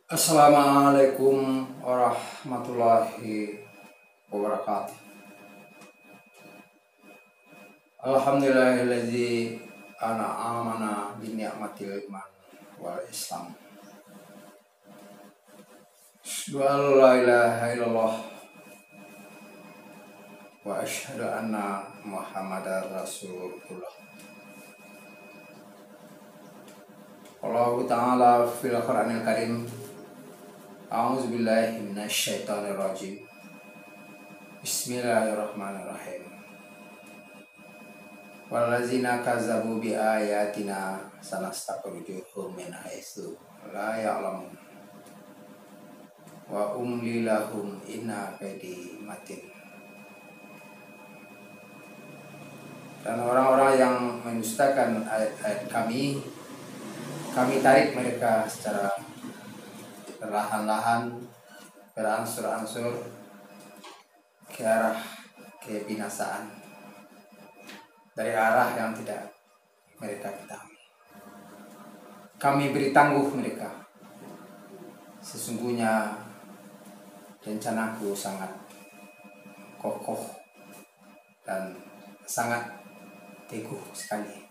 Assalamualaikum warahmatullahi wabarakatuh. Alhamdulillahilladzi an'amana bi ni'matil iman wal islam. Asyhadu an la ilaha illallah wa asyhadu anna Muhammadar Rasulullah. Allah Ta'ala fil Qur'anil Karim. A'udzubillahi minasyaitonirrajim. Bismillahirrahmanirrahim. Wallazina kazzabu bi ayatina sanastaqrijuhum min haitsu la ya'lamun. Wa umli lahum inna kaidi matin. Dan orang-orang yang mendustakan ayat-ayat kami tarik mereka secara perlahan-lahan, berangsur-angsur ke arah kebinasaan, dari arah yang tidak mereka ketahui. Kami beri tangguh mereka. Sesungguhnya rencanaku sangat kokoh dan sangat teguh sekali.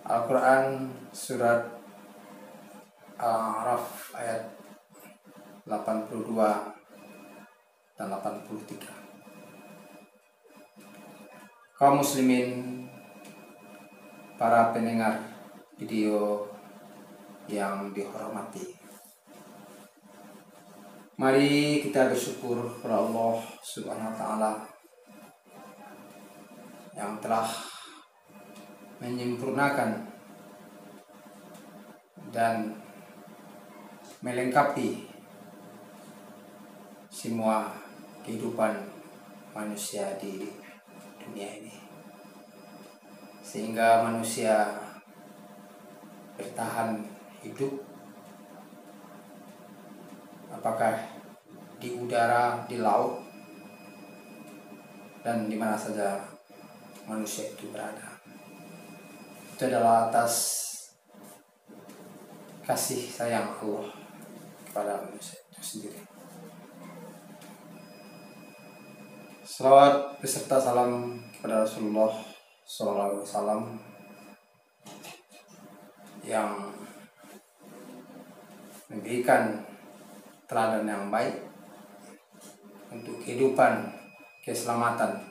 Al-Quran surat Al-A'raf ayat 82 dan 83. Kaum muslimin, para pendengar video yang dihormati, mari kita bersyukur kepada Allah Subhanahu wa Ta'ala yang telah menyempurnakan dan melengkapi semua kehidupan manusia di dunia ini, sehingga manusia bertahan hidup, apakah di udara, di laut, dan di mana saja manusia itu berada. Itu adalah atas kasih sayang Allah kepada manusia itu sendiri. Salawat beserta salam kepada Rasulullah SAW yang memberikan teladan yang baik untuk kehidupan, keselamatan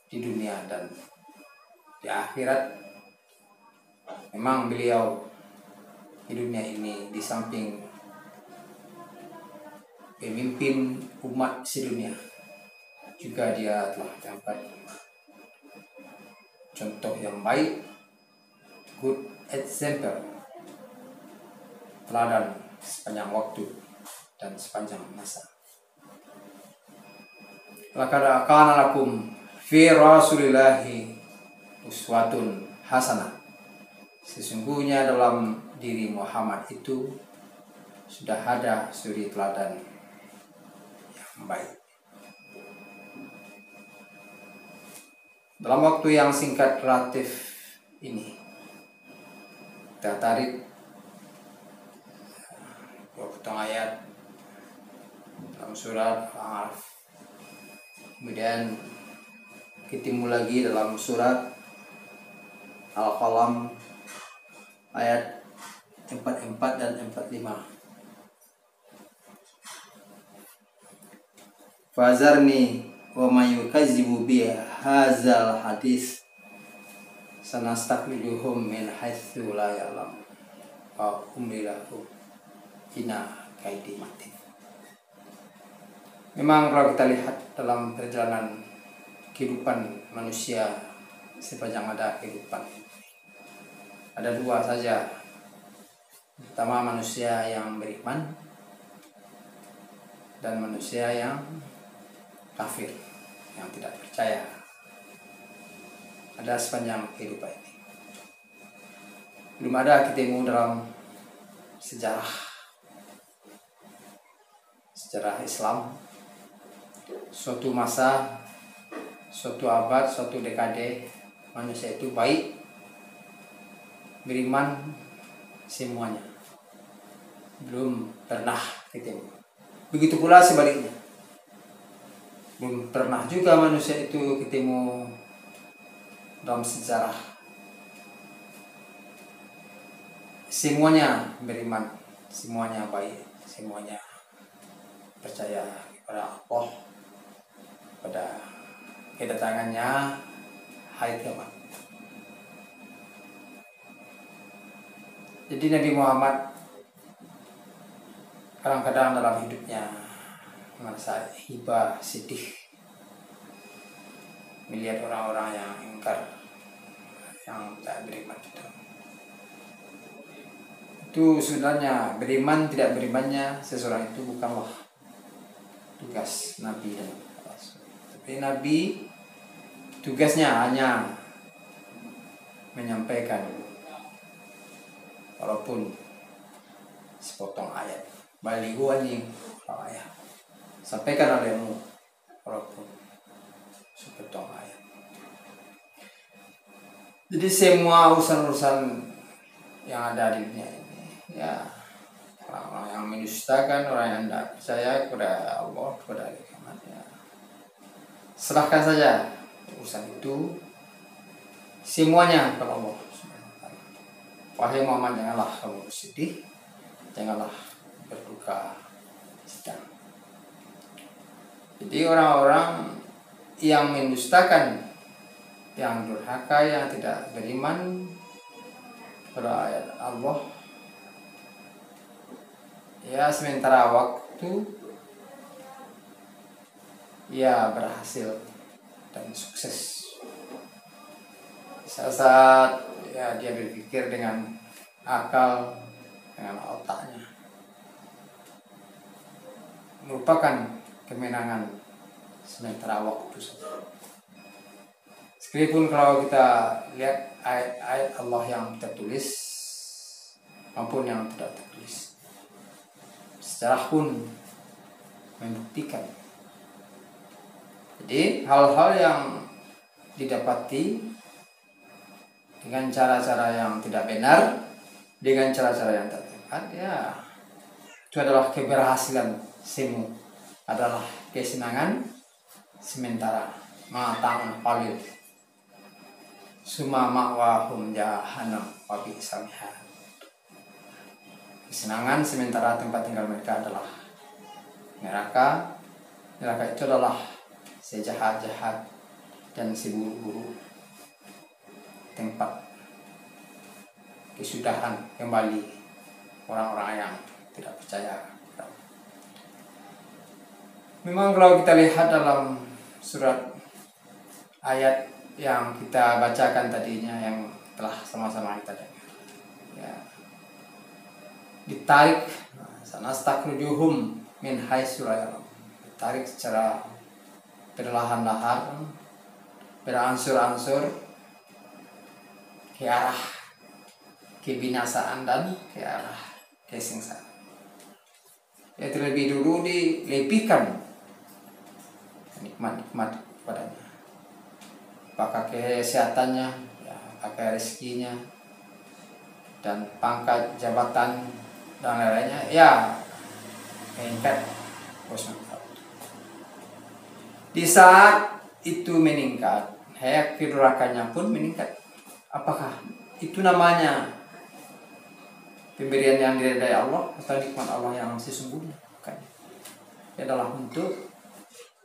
di dunia dan di akhirat. Memang beliau di dunia ini di samping pemimpin umat sedunia, juga dia telah dapat contoh yang baik, good example, teladan sepanjang waktu dan sepanjang masa. Laqad kana lakum fi rasulillahi uswatun hasanah. Sesungguhnya dalam diri Muhammad itu sudah ada suri teladan yang baik. Dalam waktu yang singkat relatif ini, kita tarik beberapa ayat dalam surat Al-A'raf. Kemudian ketemu lagi dalam surat Al-Qalam ayat 44 dan 45. Fazarni wa may yukazzibu bi hadzal hadis sanastaqrijuhum min haitsu la ya'lam wa umli lahum inna kaidi matin. Memang kalau kita lihat dalam perjalanan kehidupan manusia sepanjang ada kehidupan, ada dua saja. Pertama, manusia yang beriman dan manusia yang kafir, yang tidak percaya. Ada sepanjang kehidupan ini. Belum ada ketemu dalam sejarah Islam suatu masa, suatu abad, suatu dekade manusia itu baik, beriman semuanya. belum pernah ketemu. Begitu pula sebaliknya, belum pernah juga manusia itu ketemu dalam sejarah. Semuanya beriman, semuanya baik, semuanya percaya kepada Allah, pada kedatangannya hari kiamat. Jadi Nabi Muhammad kadang-kadang dalam hidupnya merasa hibah, sedih melihat orang-orang yang ingkar, yang tak beriman itu sebenarnya beriman tidak berimannya seseorang itu bukanlah tugas Nabi dan Rasul. Tapi Nabi tugasnya hanya menyampaikan walaupun sepotong ayat, balighu anni ayat, sampaikan olehmu walaupun sepotong ayat. Jadi semua urusan-urusan yang ada di dunia ini, ya orang yang mendustakan, orang yang tidak percaya kepada Allah, kepada hari kiamat, ya serahkan saja urusan itu semuanya kepada Allah. Wahai Muhammad, janganlah kamu bersedih, janganlah berduka cita. Jadi orang-orang yang mendustakan, yang durhaka, yang tidak beriman pada ayat Allah, ya sementara waktu ya berhasil dan sukses. Saat ya dia berpikir dengan akal, dengan otaknya, merupakan kemenangan sementara waktu saja. Meskipun kalau kita lihat ayat-ayat Allah yang tertulis maupun yang tidak tertulis, sejarah pun membuktikan. Jadi hal-hal yang didapati dengan cara-cara yang tidak benar, dengan cara-cara yang tak tepat, ya itu adalah keberhasilan semu, adalah kesenangan sementara, matang palil. Summa ma'wahum jahannam wa bi'sal mihad. Kesenangan sementara tempat tinggal mereka adalah neraka. Neraka itu adalah sejahat-jahat dan seburuk-buruk tempat kesudahan kembali orang-orang yang tidak percaya. Memang kalau kita lihat dalam surat ayat yang kita bacakan tadinya, yang telah sama-sama kita dengar, ya, ditarik sanastakrijuhum min haitsu la ya'lamun, ditarik secara perlahan-lahan, beransur-ansur ke arah kebinasaan dan ke arah kesengsaraan. Ya, terlebih dulu dilebihkan nikmat-nikmat kepadanya, apakah kesehatannya, ya, apakah rezekinya, dan pangkat jabatan dan lain-lainnya, ya meningkat. Di saat itu meningkat, hak kedurakannya pun meningkat. Apakah itu namanya pemberian yang diridai Allah atau nikmat Allah yang sesungguhnya? Bukan. Itu adalah untuk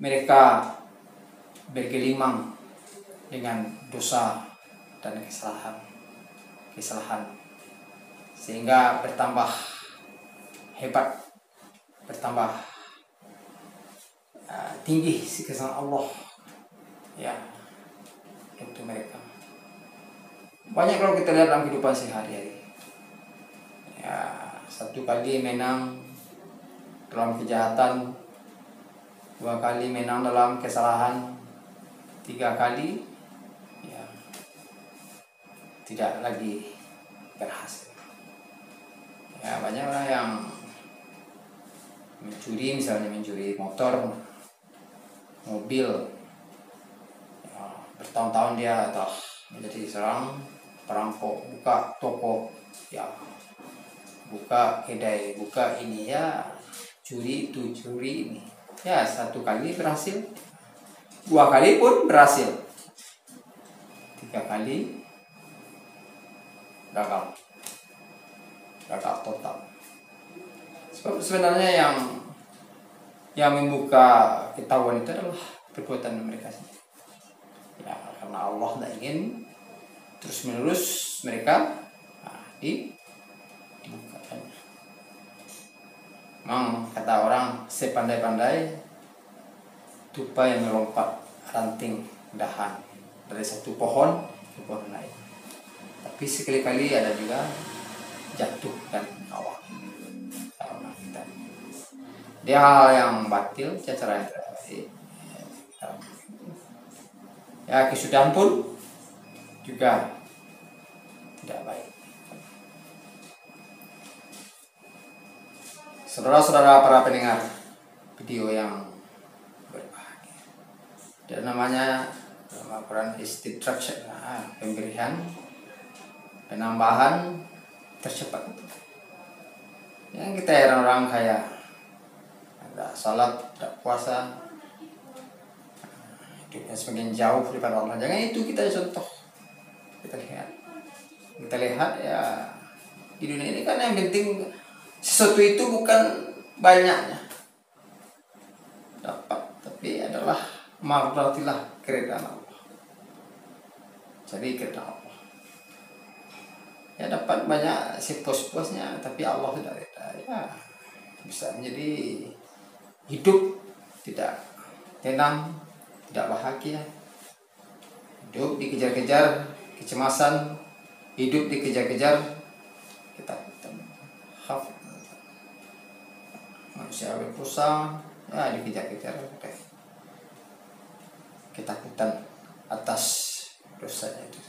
mereka bergelimang dengan dosa dan kesalahan, sehingga bertambah hebat, bertambah tinggi siksa Allah, ya, untuk mereka. Banyak kalau kita lihat dalam kehidupan sehari-hari, ya, satu kali menang dalam kejahatan, dua kali menang dalam kesalahan, tiga kali ya tidak lagi berhasil. Ya, banyak orang yang mencuri, misalnya mencuri motor, mobil, ya, bertahun-tahun dia telah menjadi seorang perampok, buka toko, ya buka kedai, buka ini ya, curi itu, curi ini. Ya, 1 kali berhasil, 2 kali pun berhasil, 3 kali gagal total. Sebab sebenarnya yang membuka ketahuan itu adalah perbuatan mereka sendiri. Ya, karena Allah tidak ingin terus menerus mereka dibukakan. Memang kata orang, sepandai-pandai tupai yang melompat ranting dahan dari satu pohon ke pohon lain, tapi sekali-kali ada juga jatuh dan awal. Dia hal yang batil, cara ya, kesudahan pun juga tidak baik. Saudara-saudara para pendengar video yang berbahagia, dan namanya dalam Al-Quran istidraj, pemberian penambahan tercepat. Yang kita heran orang kaya, ada salat, ada puasa, hidupnya semakin jauh daripada Allah. Jangan itu kita contoh. Kita lihat ya, di dunia ini kan yang penting sesuatu itu bukan banyaknya dapat, tapi adalah marratilah keridhaan Allah. Jadi keridhaan Allah. Ya, dapat banyak sepuas-puasnya, tapi Allah tidak reda. Ya, bisa menjadi hidup tidak tenang, tidak bahagia, hidup dikejar-kejar kecemasan, hidup dikejar-kejar ketakutan. Manusia berdosa, ya dikejar-kejar ketakutan atas dosanya itu.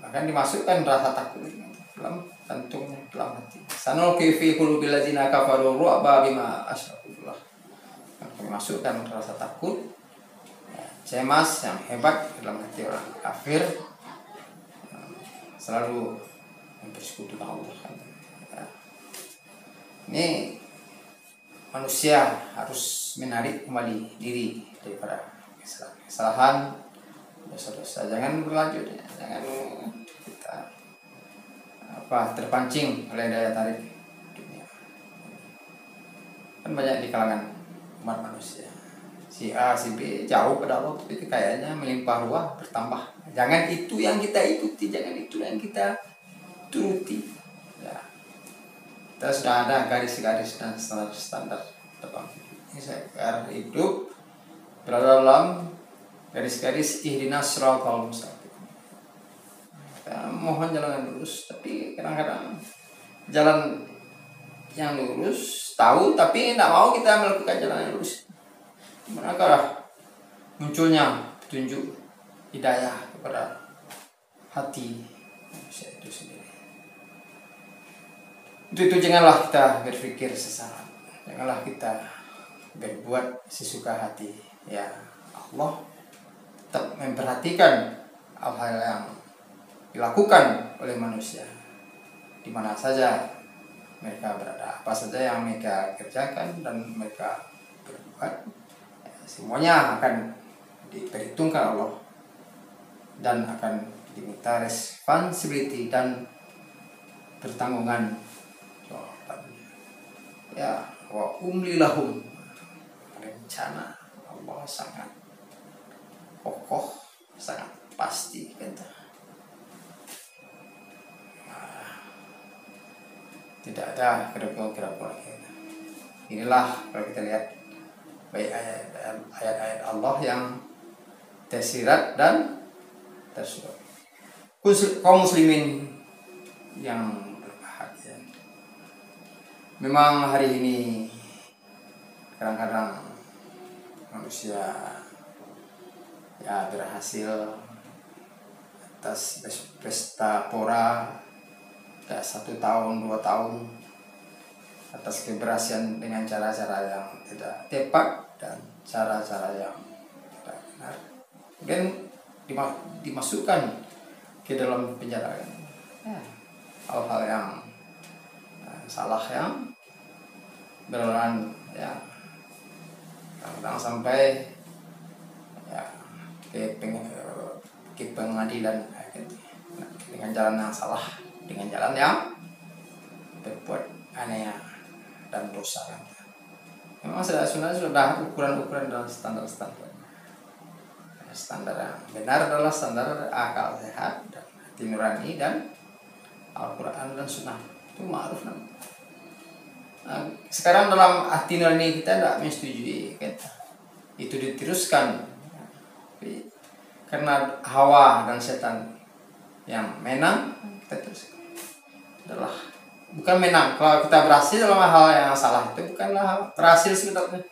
Bahkan dimasukkan rasa takut dalam jantungnya, dalam hati. Sanulqi fi qulubil ladzina kafaru ru'ba bima asyraku billah. Dimasukkan rasa takut, cemas yang hebat dalam hati orang kafir, selalu bersekutu dengan Allah. Ini manusia harus menarik kembali diri daripada kesalahan, dosa-dosa. Jangan berlanjut, jangan kita terpancing oleh daya tarik dunia. Kan banyak di kalangan umat manusia, si A, si B jauh pada Allah, tapi kekayaannya melimpah ruah, bertambah. Jangan itu yang kita ikuti, jangan itu yang kita turuti. Ya, kita sudah ada garis-garis dan standar dalam hidup berada dalam garis-garis ihdinas siratal mustaqim. Kita mohon jalan yang lurus, tapi kadang-kadang jalan yang lurus tahu, tapi tidak mau kita melakukan jalan yang lurus. Manakah munculnya petunjuk hidayah kepada hati manusia itu sendiri? Itu janganlah kita berpikir sesaat, janganlah kita berbuat sesuka hati. Ya, Allah tetap memperhatikan hal-hal yang dilakukan oleh manusia, di mana saja mereka berada, apa saja yang mereka kerjakan dan mereka berbuat, semuanya akan diperhitungkan Allah dan akan diminta responsibility dan pertanggungan jawabannya. Ya, wa umlilahum, rencana Allah sangat kokoh, sangat pasti gitu. Tidak ada keraguan-keraguan. Inilah kalau kita lihat baik ayat-ayat Allah yang tersirat dan tersurat. Kaum muslimin yang berbahagia, memang hari ini kadang-kadang manusia ya berhasil atas pesta pora, ya 1 tahun 2 tahun, atas keberhasilan dengan cara-cara yang tidak tepat dan cara-cara yang tidak benar, dan dimasukkan ke dalam penjara. Ya, hal-hal yang salah yang berulang ya, kadang sampai ya ke pengadilan dengan jalan yang salah, dengan jalan yang berbuat aneh dan dosa. Memang sudah ukuran-ukuran dan standar-standar. Standar yang benar adalah standar akal sehat dan hati nurani dan Al-Quran dan Sunnah. Itu ma'ruf namanya. Nah, sekarang dalam hati nurani kita tidak menyetujui itu diteruskan karena hawa dan setan yang menang, kita teruskan. Adalah bukan menang. Kalau kita berhasil dalam hal yang salah itu bukanlah berhasil sebenarnya.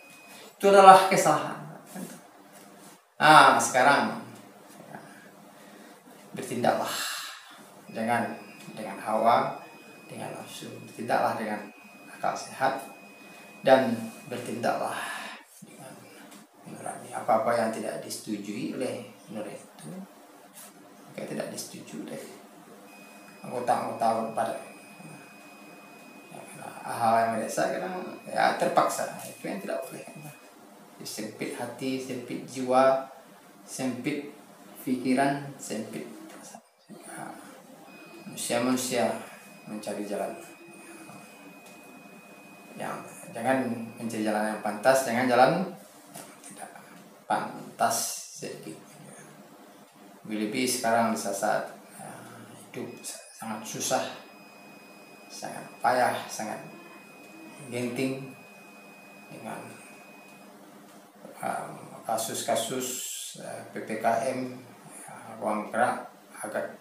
Itu adalah kesalahan. Nah, sekarang bertindaklah jangan dengan hawa, dengan nafsu, bertindaklah dengan akal sehat, dan bertindaklah dengan nurani. Apa-apa yang tidak disetujui oleh nur itu, maka tidak disetujui oleh anggota-anggota pada hal yang mendesak, kadang ya terpaksa. Itu yang tidak boleh. Sempit hati, sempit jiwa, sempit pikiran, sempit manusia mencari jalan yang jangan mencari jalan yang pantas, jangan jalan yang tidak pantas sedikit. Lebih sekarang di saat hidup sangat susah, sangat payah, sangat genting dengan kasus-kasus PPKM, ruang gerak agar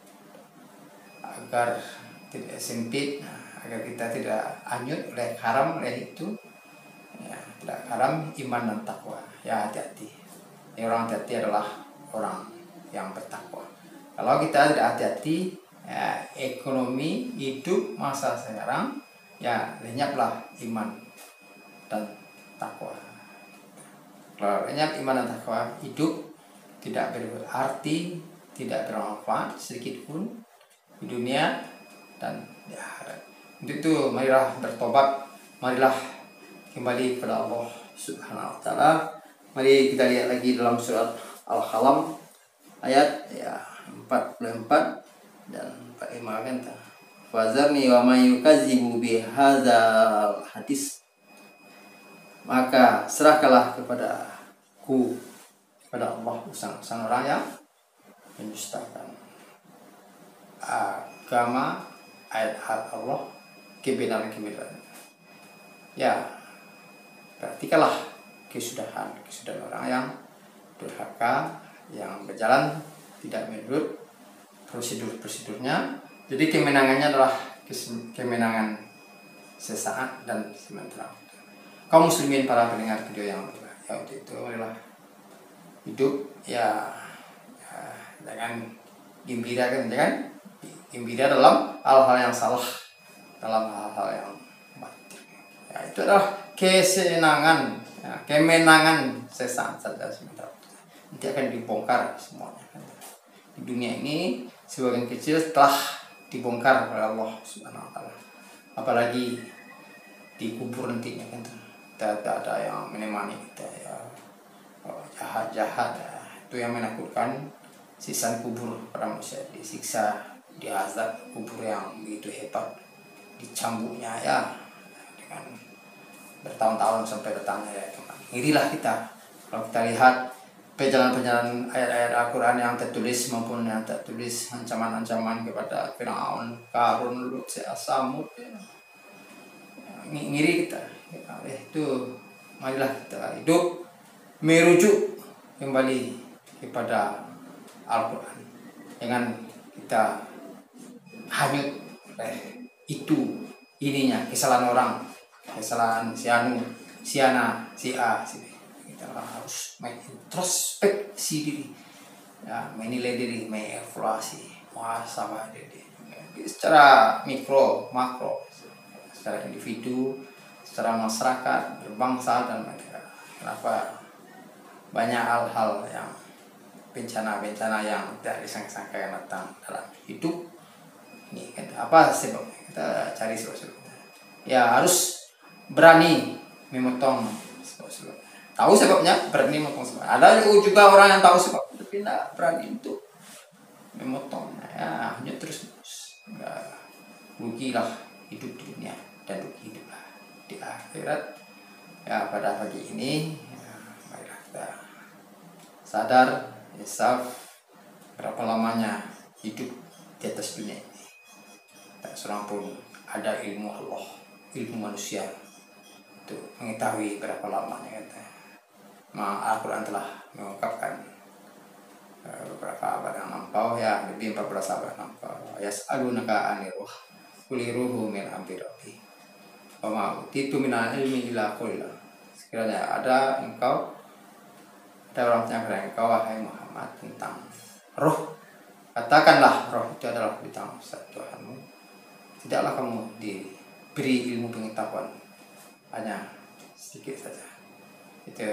tidak sempit, agar kita tidak hanyut oleh haram, oleh itu ya, tidak haram iman dan takwa. Ya, hati-hati. Orang hati-hati adalah orang yang bertakwa. Kalau kita tidak hati-hati, ya, ekonomi hidup masa sekarang ya lenyaplah iman dan takwa. Kalau lenyap iman dan takwa, hidup tidak berarti, tidak bermanfaat sedikit pun di dunia dan di akhirat. Untuk itu marilah bertobat, marilah kembali kepada Allah Subhanahu wa taala. Mari kita lihat lagi dalam surat Al-Qalam ayat 44 dan 45 kan. Fazarni wa may yukadzibu bi hadzal hadis. Maka serahkanlah kepadaku, kepada Allah, urusan orang yang mendustakan agama, ayat-ayat Allah, kebenaran-kebenaran. Ya, perhatikanlah kesudahan orang yang durhaka, yang berjalan tidak menurut prosedurnya. Jadi kemenangannya adalah kemenangan sesaat dan sementara. Kaum muslimin, para pendengar video yang berbahagia, untuk itu marilah hidup ya jangan gembira, jangan gembira dalam hal-hal yang salah, dalam hal-hal yang batil. Ya, itu adalah kesenangan, ya, kemenangan sesaat saja sementara. Nanti akan dibongkar semuanya. Di dunia ini sebagian kecil telah dibongkar oleh Allah Subhanahu wa taala. Apalagi di kubur nantinya kan. Tidak ada yang menemani kita ya. Jahat-jahat ya. Itu yang menakutkan, siksa kubur para manusia, disiksa, diazab kubur yang begitu hebat, dicambuknya ya dengan bertahun-tahun sampai datangnya ya teman. Irilah kita kalau kita lihat perjalanan ayat-ayat Al-Quran yang tertulis maupun yang tak tulis, ancaman-ancaman kepada Firaun, Qarun, Lut, Samud ya. Ngiri kita ya, itu marilah kita hidup merujuk kembali kepada Al-Quran. Jangan kita hanyut itu ininya, kesalahan orang, kesalahan si anu, si ana, si a, si b. Kita harus introspeksi diri, ya, menilai diri, mengevaluasi, muhasabah diri secara mikro, makro, secara individu, secara masyarakat, berbangsa dan negara. Kenapa banyak hal-hal yang bencana-bencana yang tidak disangka-sangka yang datang dalam hidup ini kan? Apa sebabnya? Kita cari sebab-sebabnya. ya harus berani memotong sebab-sebab. Tahu sebabnya, berani memotong sebab. Ada juga orang yang tahu sebab tapi tidak berani untuk memotong. Ya hanya terus rugilah hidup di dunia dan rugi juga di akhirat. Ya pada pagi ini ya, marilah kita sadar, insaf, berapa lamanya hidup di atas dunia ini. Tak seorang pun ada ilmu Allah, ilmu manusia untuk mengetahui berapa lamanya kata. Al-Quran telah mengungkapkan beberapa abad yang lampau, ya lebih 14 abad lampau. Yas'alunaka 'anir ruh quli ruhu min amri rabbi wa ma utitu minal ilmi illa qalila. Sekiranya ada orang yang bertanya engkau wahai Muhammad tentang roh, katakanlah roh itu adalah bintang Tuhanmu. Tidaklah kamu diberi ilmu pengetahuan, hanya sedikit saja. Itu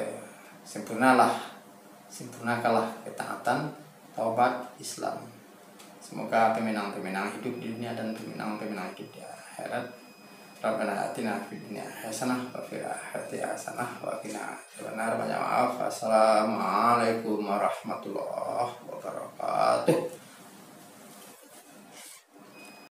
sempurnakanlah ketaatan, taubat, Islam. Semoga pemenang-pemenang hidup di dunia dan pemenang-pemenang hidup di akhirat. Rabbana atina fid dunya hasanah wa fil akhirati hasanah wa qina adzabannar. Banyak maaf. Assalamualaikum warahmatullahi wabarakatuh.